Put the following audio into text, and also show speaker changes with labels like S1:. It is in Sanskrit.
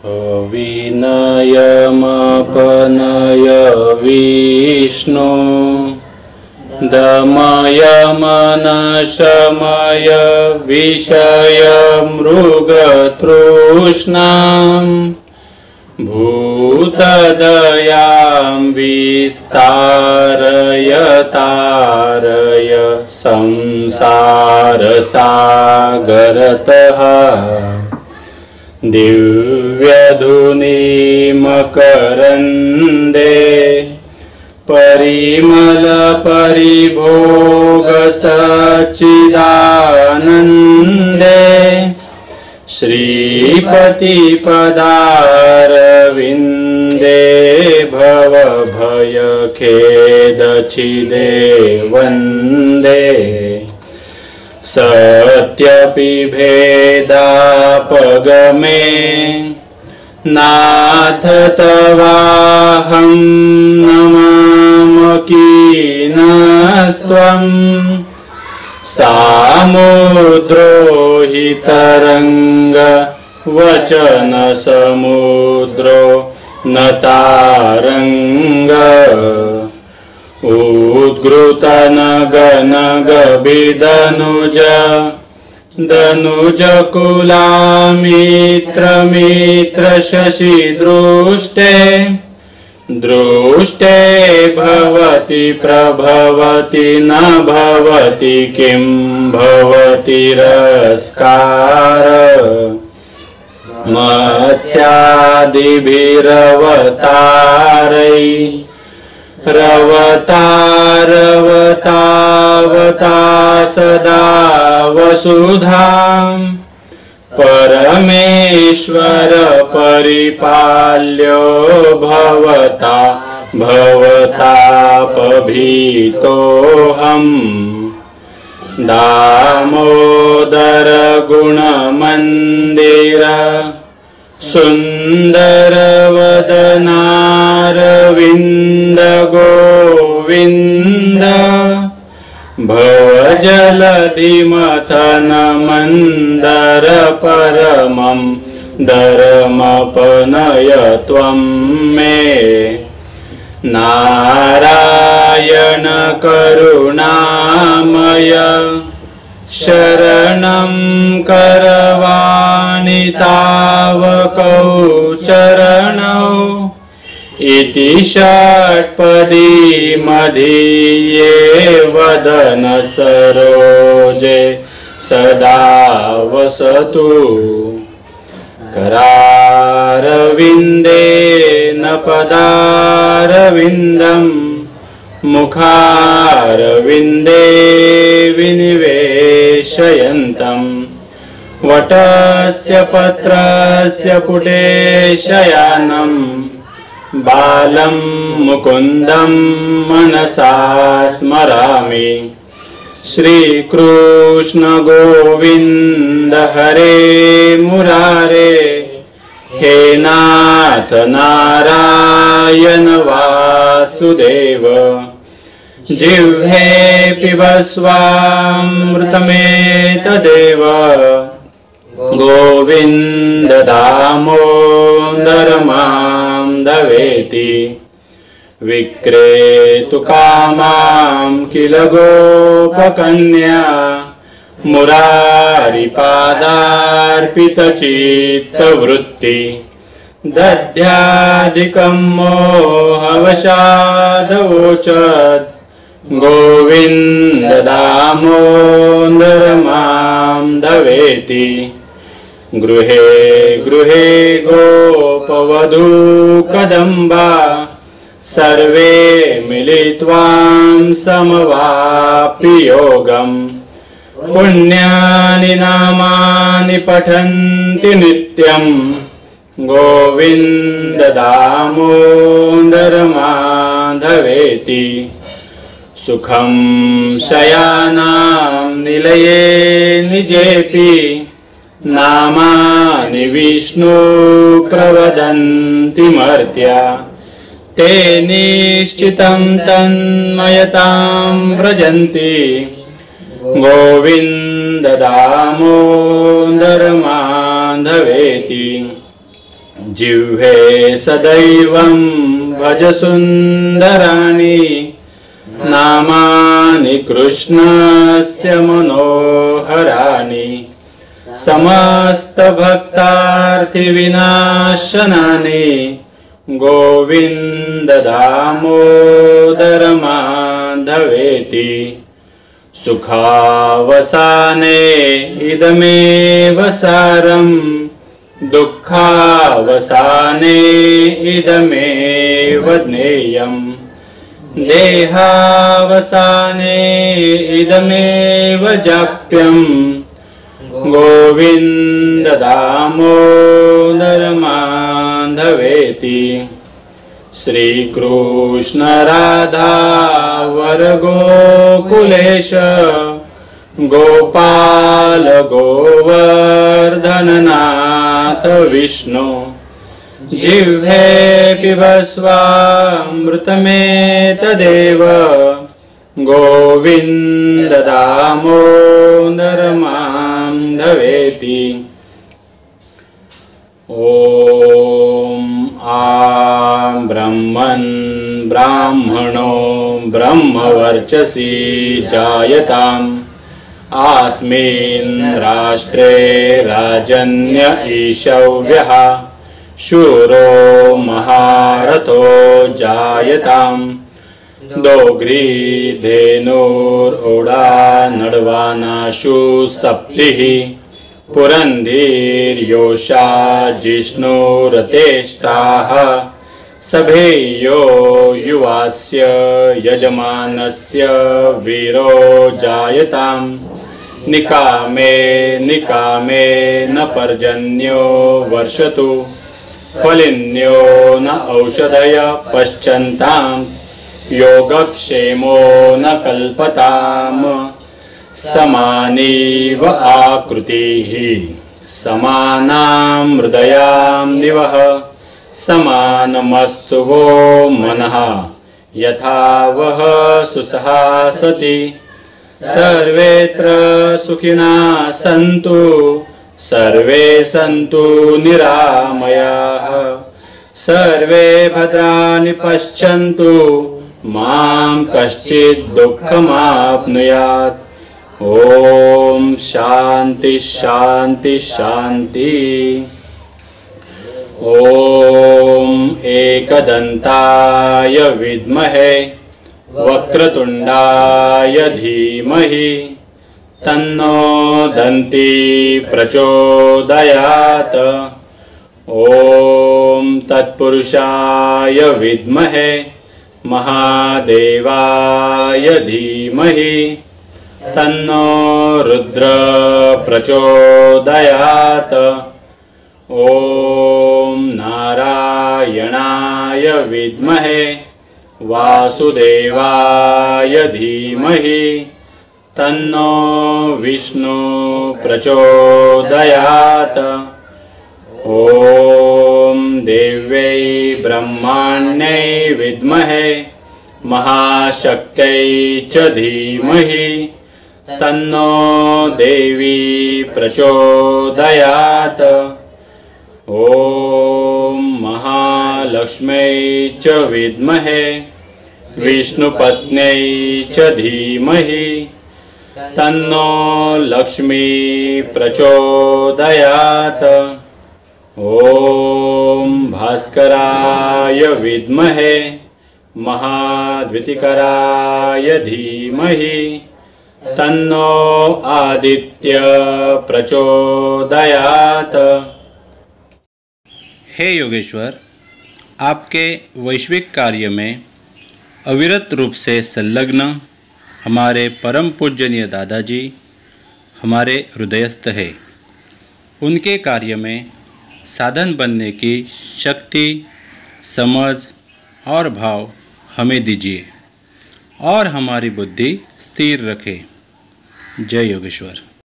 S1: विनयमपनय विष्णु दमय मनशमय विषय मृगतृष्णां भूतदयां विस्तारय तारय संसारसागरतः दिव्यधुनी मकरन्दे परिमल परिभोग सच्चिदानन्दे श्रीपति पदारविन्दे भवभयखेदचिदे वन्दे सत्यपि भेदापगमे नाथ तवाहं नमामकीनस्त्वं सामुद्रो हि तरंग वचन समुद्रो न तारंग उद्घृतनगनगभिदनुज दनुजकुलामित्रमित्र शशि दृष्टे भवति प्रभवति न भवति किं भवति तिरस्कार मत्स्यादिभिरवतारै रवतारवतावता सदा वसुधां परमेश्वर परिपाल्यो भवता भवतापभीतोऽहम् दामोदर गुणमन्दिर सुन्दरवदनारविन्द गोविन्द भवजलधिमथन मन्दर परमं दरमपनय त्वं मे नारायण करुणामय शरणं करवाणि तावकौ चरणौ इति षट्पदी मदीये वदन सरोजे सदा वसतु करारविन्देन पदारविन्दं मुखारविन्दे विनिवेशयन्तं वटस्य पत्रस्य पुटे शयानं बालं मुकुन्दं मनसा स्मरामि श्रीकृष्ण गोविन्द हरे मुरारे हे नाथ नारायण वासुदेव जिह्वे पिबस्वामृतमेतदेव गोविन्द दामोदर मां दवेति विक्रेतुकामां किल गोपकन्या मुरारिपादार्पितचित्तवृत्ति दध्याधिकं मोहवशादवोचत् गोविन्द दामोदर मां दवेति गृहे गृहे गोपवधू कदम्बा सर्वे मिलित्वां समवाप्य योगम् पुण्यानि नामानि पठन्ति नित्यं गोविन्द दामोदर माधवेति सुखं शयानां निलये निजेपि नामानि विष्णु प्रवदन्ति मर्त्या ते निश्चितं तन्मयतां व्रजन्ति गोविन्द दामोदर माधवेति जिह्वे सदैवं भज सुन्दराणि नामानि कृष्णस्य मनोहराणि समस्तभक्तार्थिविनाशनानि गोविन्द दामोदर माधवेति सुखावसाने इदमेव सारं दुःखावसाने इदमेव ज्ञेयम् देहावसाने इदमेव जाप्यम् गोविन्द दामोदर माधवेति श्रीकृष्ण राधा वर गोकुलेश गोपाल गोवर्धननाथ विष्णु जिह्वे पिबस्वामृतमेतदेव गोविन्द दामोदर माधवेति ॐ आं ब्रह्मन् ब्राह्मणो ब्रह्मवर्चसी जायताम् आस्मिन् राष्ट्रे राजन्य ईशव्यः शूरो महारथो जायताम् दोग्रीधेनुर्ओडा नडवानाशु सप्तिः पुरन्दीर्योषा जिष्णुरतेष्टाः सभेयो युवास्य यजमानस्य वीरो जायताम् निकामे निकामे न पर्जन्यो वर्षतु फलिन्यो न औषधय पश्चन्ताम् योगक्षेमो न कल्पताम् समानीव आकृतिः समानां हृदयां दिवः समानमस्तु वो मनः यथा वः सुसहासति सर्वेत्र सुखिनः सन्तु सर्वे सन्तु निरामयाः सर्वे भद्राणि पश्यन्तु मां कश्चित् दुःखमाप्नुयात् ओम शांति शांति शांति। ओम एकदंताय विद्महे वक्रतुंडाय धीमहि तन्नो दन्ती प्रचोदयात्। ओम तत्पुरुषाय विद्महे महादेवाय धीमहि तन्नो रुद्र प्रचोदयात्। ओम नारायणाय विद्महे वासुदेवाय धीमहि तन्नो विष्णु प्रचोदयात्। ओम देव्यै ब्रह्माण्यै विद्महे महाशक्त्यै च धीमहि तन्नो देवी प्रचोदयात्। ओम महालक्ष्म्यै च विद्महे विष्णुपत्न्यै च धीमहि तन्नो लक्ष्मी प्रचोदयात्। ओम भास्कराय विद्महे महाद्वितिकराय धीमहि तन्नो आदित्य प्रचोदयात्।
S2: हे योगेश्वर, आपके वैश्विक कार्य में अविरत रूप से संलग्न हमारे परम पूजनीय दादाजी हमारे हृदयस्थ है। उनके कार्य में साधन बनने की शक्ति, समझ और भाव हमें दीजिए और हमारी बुद्धि स्थिर रखें। जय योगेश्वर।